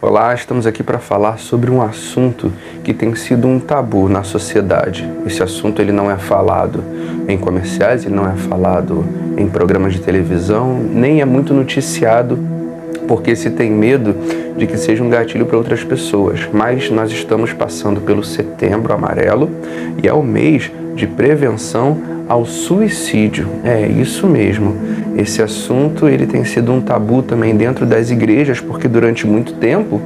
Olá, estamos aqui para falar sobre um assunto que tem sido um tabu na sociedade. Esse assunto ele não é falado em comerciais, ele não é falado em programas de televisão, nem é muito noticiado, porque se tem medo de que seja um gatilho para outras pessoas. Mas nós estamos passando pelo Setembro Amarelo e é o mês de prevenção ao suicídio. É isso mesmo. Esse assunto ele tem sido um tabu também dentro das igrejas, porque durante muito tempo,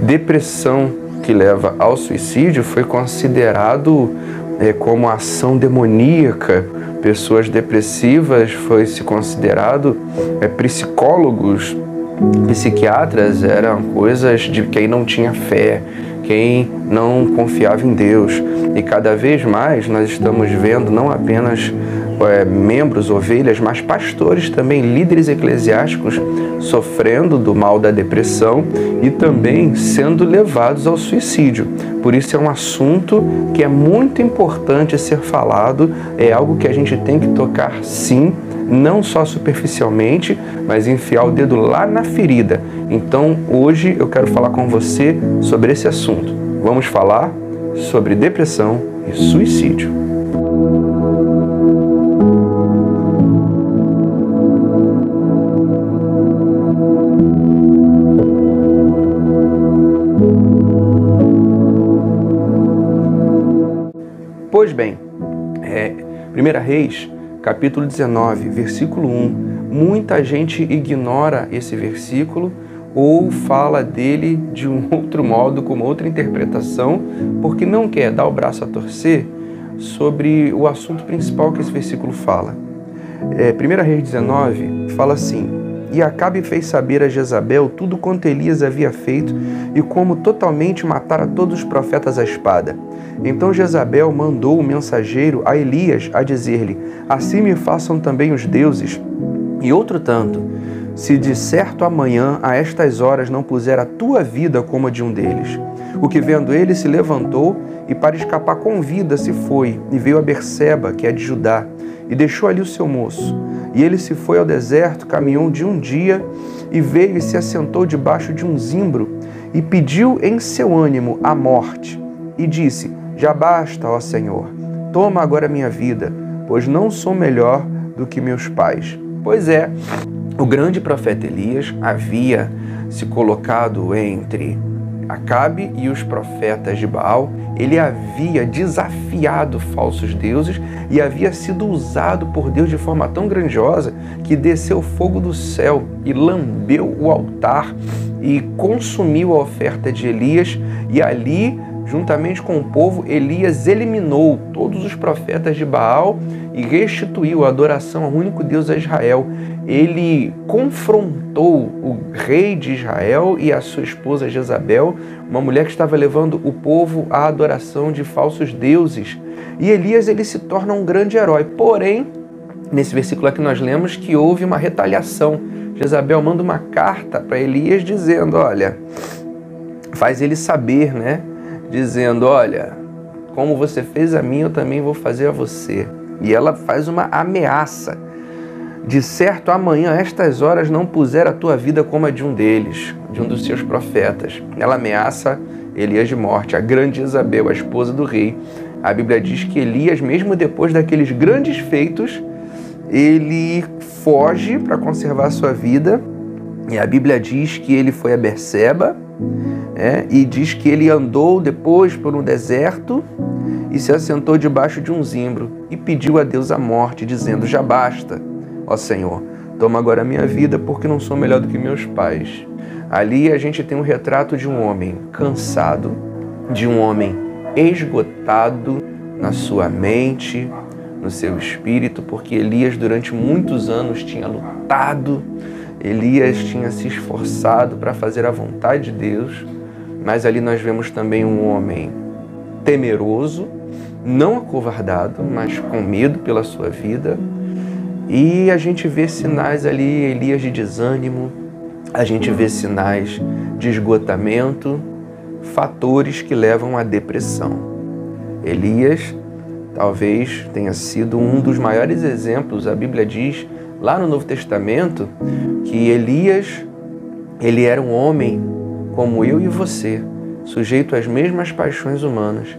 depressão que leva ao suicídio foi considerado como ação demoníaca. Pessoas depressivas foi se considerado psicólogos, psiquiatras eram coisas de quem não tinha fé, quem não confiava em Deus. E cada vez mais nós estamos vendo não apenas membros, ovelhas, mas pastores também, líderes eclesiásticos sofrendo do mal da depressão e também sendo levados ao suicídio. Por isso é um assunto que é muito importante ser falado, é algo que a gente tem que tocar sim, não só superficialmente, mas enfiar o dedo lá na ferida. Então, hoje eu quero falar com você sobre esse assunto. Vamos falar sobre depressão e suicídio. Pois bem, 1 Reis, capítulo 19, versículo 1, muita gente ignora esse versículo ou fala dele de um outro modo, com outra interpretação, porque não quer dar o braço a torcer sobre o assunto principal que esse versículo fala. 1 Reis 19 fala assim: E Acabe fez saber a Jezabel tudo quanto Elias havia feito e como totalmente matara todos os profetas à espada. Então Jezabel mandou o mensageiro a Elias a dizer-lhe: Assim me façam também os deuses. E outro tanto, se de certo amanhã a estas horas não puser a tua vida como a de um deles. O que vendo ele se levantou e para escapar com vida se foi e veio a Berseba, que é de Judá, e deixou ali o seu moço. E ele se foi ao deserto, caminhou de um dia e veio e se assentou debaixo de um zimbro e pediu em seu ânimo a morte e disse: Já basta, ó Senhor, toma agora minha vida, pois não sou melhor do que meus pais. Pois é, o grande profeta Elias havia se colocado entre Acabe e os profetas de Baal. Ele havia desafiado falsos deuses e havia sido usado por Deus de forma tão grandiosa que desceu fogo do céu e lambeu o altar e consumiu a oferta de Elias. E ali, juntamente com o povo, Elias eliminou todos os profetas de Baal e restituiu a adoração ao único Deus a Israel. Ele confrontou o rei de Israel e a sua esposa Jezabel, uma mulher que estava levando o povo à adoração de falsos deuses. E Elias ele se torna um grande herói. Porém, nesse versículo aqui nós lemos que houve uma retaliação. Jezabel manda uma carta para Elias dizendo, olha, faz ele saber, né? Dizendo, olha, como você fez a mim, eu também vou fazer a você. E ela faz uma ameaça. De certo, amanhã, a estas horas, não puser a tua vida como a de um deles, de um dos seus profetas. Ela ameaça Elias de morte, a grande Jezabel, a esposa do rei. A Bíblia diz que Elias, mesmo depois daqueles grandes feitos, ele foge para conservar a sua vida. E a Bíblia diz que ele foi a Berseba, e diz que ele andou depois por um deserto e se assentou debaixo de um zimbro e pediu a Deus a morte, dizendo, já basta, ó Senhor, toma agora a minha vida, porque não sou melhor do que meus pais. Ali a gente tem um retrato de um homem cansado, de um homem esgotado na sua mente, no seu espírito, porque Elias durante muitos anos tinha lutado, Elias tinha se esforçado para fazer a vontade de Deus, mas ali nós vemos também um homem temeroso, não acovardado, mas com medo pela sua vida. E a gente vê sinais ali, Elias, de desânimo, a gente vê sinais de esgotamento, fatores que levam à depressão. Elias talvez tenha sido um dos maiores exemplos. A Bíblia diz lá no Novo Testamento que Elias, ele era um homem como eu e você, sujeito às mesmas paixões humanas.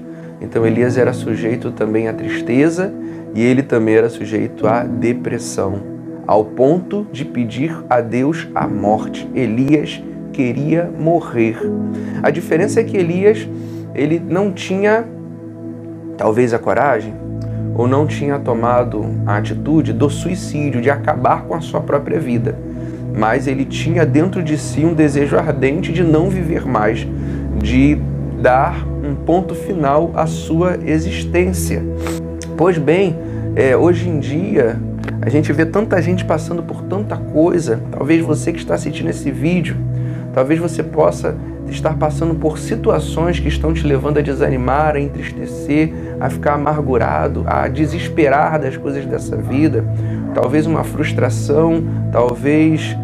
Então Elias era sujeito também à tristeza e ele também era sujeito à depressão, ao ponto de pedir a Deus a morte. Elias queria morrer. A diferença é que Elias, ele não tinha talvez a coragem, ou não tinha tomado a atitude do suicídio, de acabar com a sua própria vida. Mas ele tinha dentro de si um desejo ardente de não viver mais, de dar um ponto final à sua existência. Pois bem, hoje em dia, a gente vê tanta gente passando por tanta coisa. Talvez você que está assistindo esse vídeo, talvez você possa estar passando por situações que estão te levando a desanimar, a entristecer, a ficar amargurado, a desesperar das coisas dessa vida. Talvez uma frustração, talvez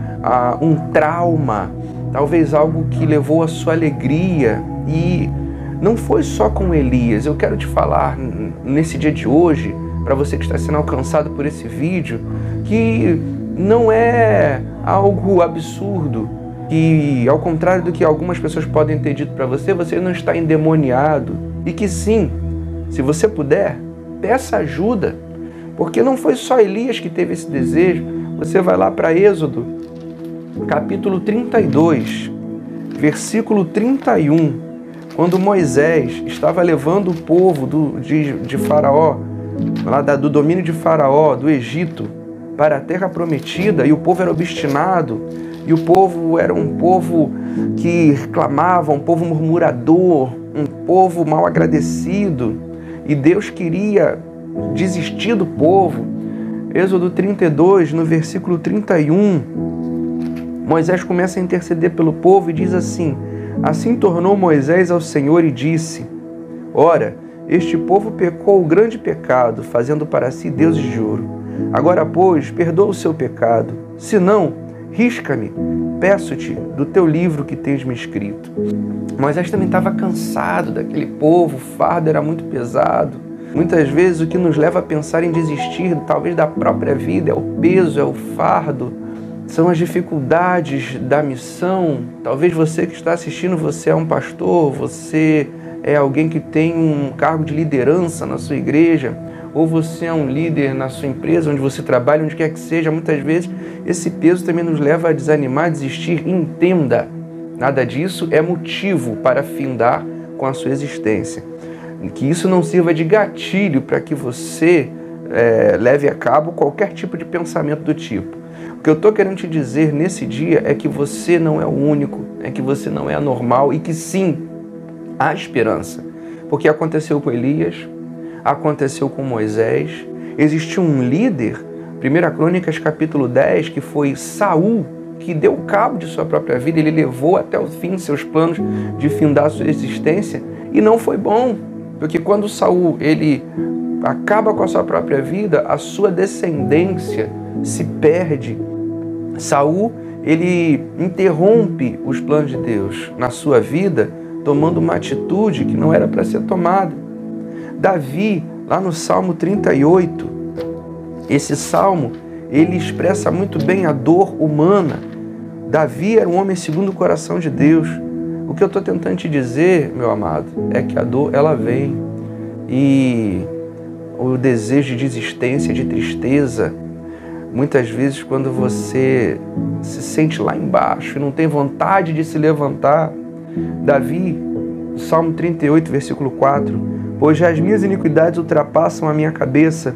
um trauma, talvez algo que levou a sua alegria. E não foi só com Elias. Eu quero te falar nesse dia de hoje, para você que está sendo alcançado por esse vídeo, que não é algo absurdo, que ao contrário do que algumas pessoas podem ter dito para você, você não está endemoniado. E que sim, se você puder, peça ajuda, porque não foi só Elias que teve esse desejo. Você vai lá para Êxodo, capítulo 32, versículo 31, quando Moisés estava levando o povo de Faraó, lá do domínio de Faraó, do Egito, para a terra prometida, e o povo era obstinado, e o povo era um povo que reclamava, um povo murmurador, um povo mal agradecido, e Deus queria desistir do povo. Êxodo 32, no versículo 31, Moisés começa a interceder pelo povo e diz assim: assim tornou Moisés ao Senhor e disse: ora, este povo pecou o grande pecado, fazendo para si deuses de ouro. Agora, pois, perdoa o seu pecado, se não, risca-me, peço-te, do teu livro que tens me escrito. Moisés também estava cansado daquele povo, o fardo era muito pesado. Muitas vezes o que nos leva a pensar em desistir, talvez da própria vida, é o peso, é o fardo, são as dificuldades da missão. Talvez você que está assistindo, você é um pastor, você é alguém que tem um cargo de liderança na sua igreja, ou você é um líder na sua empresa, onde você trabalha, onde quer que seja. Muitas vezes esse peso também nos leva a desanimar, a desistir. Entenda, nada disso é motivo para findar com a sua existência. Que isso não sirva de gatilho para que você leve a cabo qualquer tipo de pensamento do tipo. O que eu estou querendo te dizer nesse dia é que você não é o único, é que você não é anormal e que sim, há esperança. Porque aconteceu com Elias, aconteceu com Moisés, existiu um líder, 1 Crônicas capítulo 10, que foi Saul, que deu cabo de sua própria vida, ele levou até o fim seus planos de findar a sua existência, e não foi bom, porque quando Saul ele acaba com a sua própria vida, a sua descendência se perde. Saul ele interrompe os planos de Deus na sua vida, tomando uma atitude que não era para ser tomada. Davi, lá no Salmo 38, esse salmo, ele expressa muito bem a dor humana. Davi era um homem segundo o coração de Deus. O que eu estou tentando te dizer, meu amado, é que a dor, ela vem. E o desejo de desistência, de tristeza, muitas vezes quando você se sente lá embaixo e não tem vontade de se levantar, Davi, Salmo 38, versículo 4, pois já as minhas iniquidades ultrapassam a minha cabeça,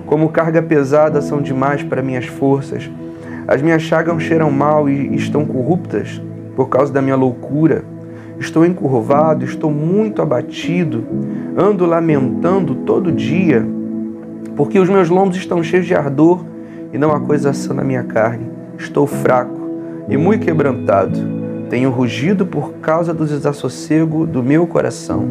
como carga pesada são demais para minhas forças. As minhas chagas cheiram mal e estão corruptas por causa da minha loucura. Estou encurvado, estou muito abatido, ando lamentando todo dia, porque os meus lombos estão cheios de ardor e não há coisa sã na minha carne. Estou fraco e muito quebrantado. Tenho rugido por causa do desassossego do meu coração.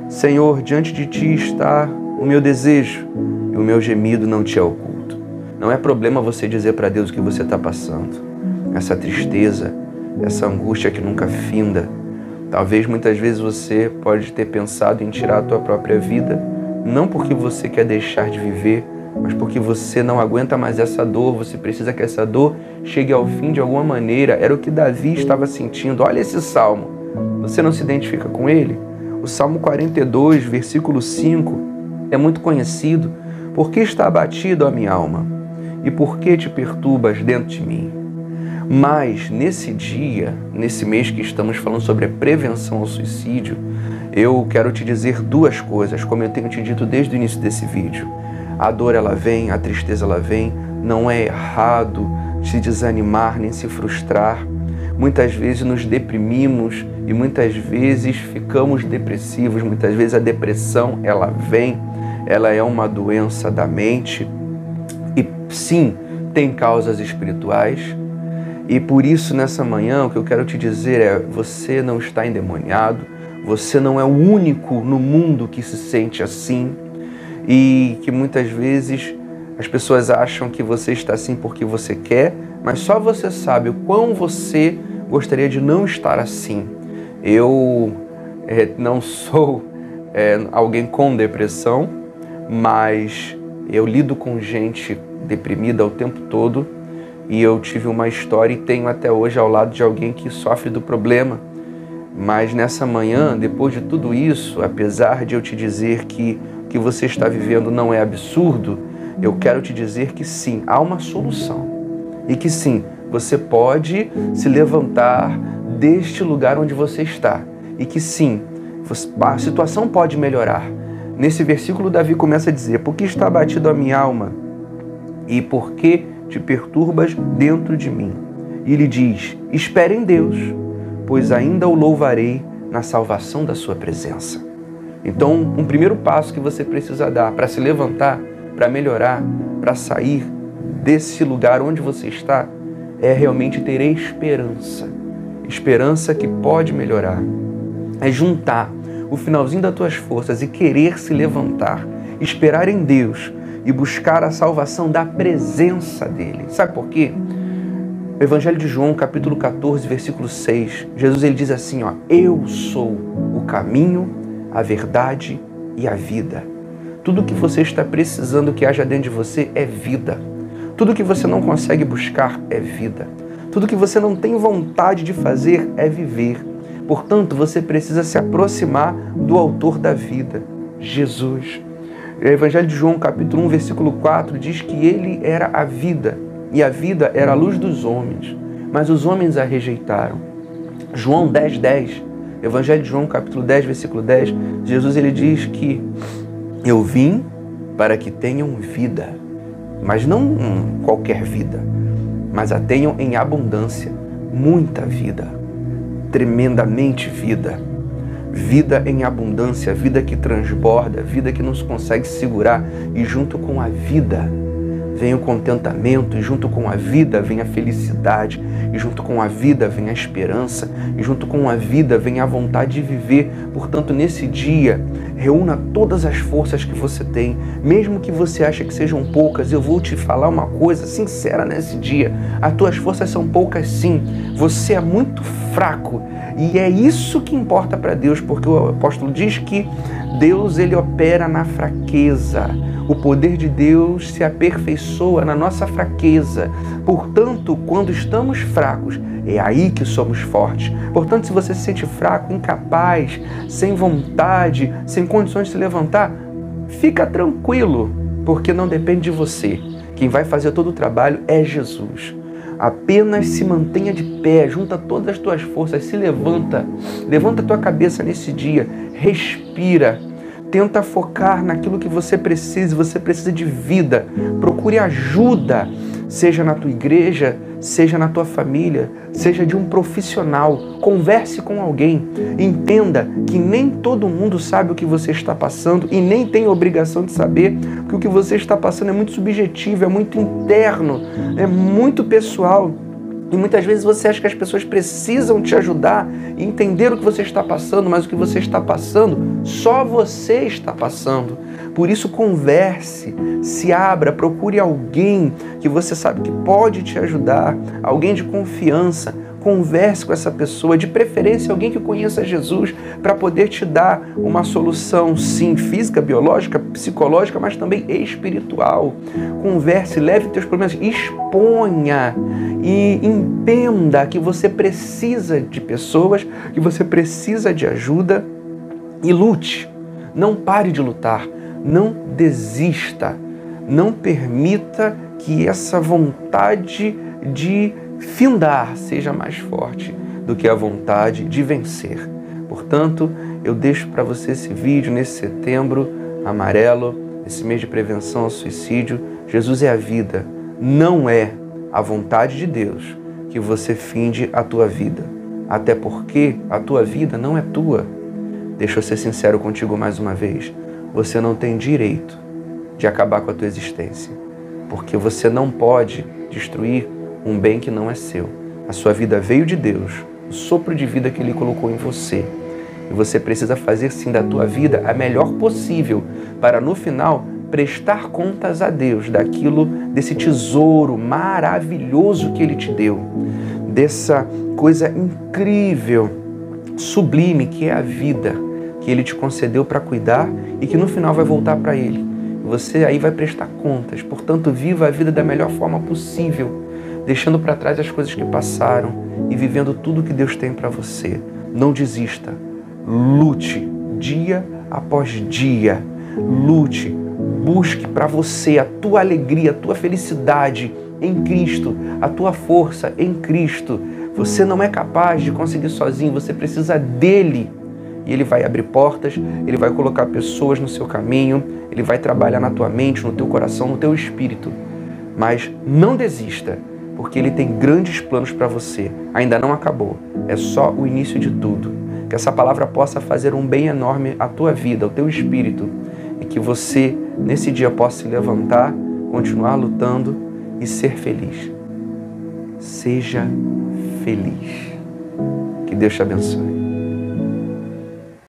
Senhor, diante de Ti está o meu desejo e o meu gemido não Te é oculto. Não é problema você dizer para Deus o que você está passando. Essa tristeza, essa angústia que nunca finda. Talvez muitas vezes você pode ter pensado em tirar a tua própria vida, não porque você quer deixar de viver, mas porque você não aguenta mais essa dor, você precisa que essa dor chegue ao fim de alguma maneira. Era o que Davi estava sentindo. Olha esse salmo. Você não se identifica com ele? O Salmo 42, versículo 5, é muito conhecido. Por que está abatido a minha alma? E por que te perturbas dentro de mim? Mas nesse dia, nesse mês que estamos falando sobre a prevenção ao suicídio, eu quero te dizer duas coisas, como eu tenho te dito desde o início desse vídeo. A dor ela vem, a tristeza ela vem, não é errado se desanimar nem se frustrar. Muitas vezes nos deprimimos e muitas vezes ficamos depressivos, muitas vezes a depressão ela vem, ela é uma doença da mente e sim, tem causas espirituais. E por isso nessa manhã o que eu quero te dizer é, você não está endemoniado, você não é o único no mundo que se sente assim e que muitas vezes as pessoas acham que você está assim porque você quer, mas só você sabe o quão você gostaria de não estar assim. Eu não sou alguém com depressão, mas eu lido com gente deprimida o tempo todo e eu tive uma história e tenho até hoje ao lado de alguém que sofre do problema. Mas nessa manhã, depois de tudo isso, apesar de eu te dizer que o que você está vivendo não é absurdo, eu quero te dizer que sim, há uma solução. E que sim, você pode se levantar deste lugar onde você está. E que sim, a situação pode melhorar. Nesse versículo, Davi começa a dizer, por que está abatido a minha alma? E por que te perturbas dentro de mim? E ele diz, espere em Deus, pois ainda o louvarei na salvação da sua presença. Então, um primeiro passo que você precisa dar para se levantar, para melhorar, para sair desse lugar onde você está, é realmente ter esperança. Esperança que pode melhorar. É juntar o finalzinho das tuas forças e querer se levantar, esperar em Deus e buscar a salvação da presença dele. Sabe por quê? O Evangelho de João, capítulo 14, versículo 6, Jesus ele diz assim, ó, eu sou o caminho, a verdade e a vida. Tudo que você está precisando que haja dentro de você é vida. Tudo que você não consegue buscar é vida. Tudo que você não tem vontade de fazer é viver. Portanto, você precisa se aproximar do autor da vida, Jesus. O Evangelho de João, capítulo 1, versículo 4, diz que ele era a vida, e a vida era a luz dos homens, mas os homens a rejeitaram. João 10:10, Evangelho de João, capítulo 10, versículo 10, Jesus ele diz que eu vim para que tenham vida, mas não qualquer vida, mas a tenham em abundância, muita vida, tremendamente vida. Vida em abundância, vida que transborda, vida que não se consegue segurar. E junto com a vida vem o contentamento, e junto com a vida vem a felicidade, e junto com a vida vem a esperança, e junto com a vida vem a vontade de viver. Portanto, nesse dia, reúna todas as forças que você tem, mesmo que você ache que sejam poucas. Eu vou te falar uma coisa sincera nesse dia, as tuas forças são poucas sim, você é muito fraco, e é isso que importa para Deus, porque o apóstolo diz que Deus ele opera na fraqueza. O poder de Deus se aperfeiçoa na nossa fraqueza. Portanto, quando estamos fracos, é aí que somos fortes. Portanto, se você se sente fraco, incapaz, sem vontade, sem condições de se levantar, fica tranquilo, porque não depende de você. Quem vai fazer todo o trabalho é Jesus. Apenas se mantenha de pé, junta todas as tuas forças, se levanta. Levanta a tua cabeça nesse dia, respira. Tenta focar naquilo que você precisa de vida. Procure ajuda, seja na tua igreja, seja na tua família, seja de um profissional. Converse com alguém. Entenda que nem todo mundo sabe o que você está passando e nem tem obrigação de saber, que o que você está passando é muito subjetivo, é muito interno, é muito pessoal. E muitas vezes você acha que as pessoas precisam te ajudar e entender o que você está passando, mas o que você está passando, só você está passando. Por isso, converse, se abra, procure alguém que você sabe que pode te ajudar, alguém de confiança. converse com essa pessoa, de preferência alguém que conheça Jesus, para poder te dar uma solução, sim, física, biológica, psicológica, mas também espiritual. Converse, leve teus problemas, exponha e entenda que você precisa de pessoas, que você precisa de ajuda e lute. Não pare de lutar, não desista, não permita que essa vontade de findar seja mais forte do que a vontade de vencer. Portanto, eu deixo para você esse vídeo nesse setembro amarelo, esse mês de prevenção ao suicídio. Jesus é a vida, não é a vontade de Deus que você finde a tua vida, até porque a tua vida não é tua. Deixa eu ser sincero contigo mais uma vez, você não tem direito de acabar com a tua existência, porque você não pode destruir um bem que não é seu. A sua vida veio de Deus, o sopro de vida que Ele colocou em você. E você precisa fazer sim da tua vida a melhor possível, para no final prestar contas a Deus desse tesouro maravilhoso que Ele te deu, dessa coisa incrível, sublime que é a vida, que Ele te concedeu para cuidar e que no final vai voltar para Ele. Você aí vai prestar contas. Portanto, viva a vida da melhor forma possível, deixando para trás as coisas que passaram e vivendo tudo que Deus tem para você. Não desista. Lute dia após dia. Lute. Busque para você a tua alegria, a tua felicidade em Cristo, a tua força em Cristo. Você não é capaz de conseguir sozinho, você precisa dEle. E Ele vai abrir portas, Ele vai colocar pessoas no seu caminho, Ele vai trabalhar na tua mente, no teu coração, no teu espírito. Mas não desista, porque Ele tem grandes planos para você. Ainda não acabou, é só o início de tudo. Que essa palavra possa fazer um bem enorme à tua vida, ao teu espírito, e que você, nesse dia, possa se levantar, continuar lutando e ser feliz. Seja feliz. Que Deus te abençoe.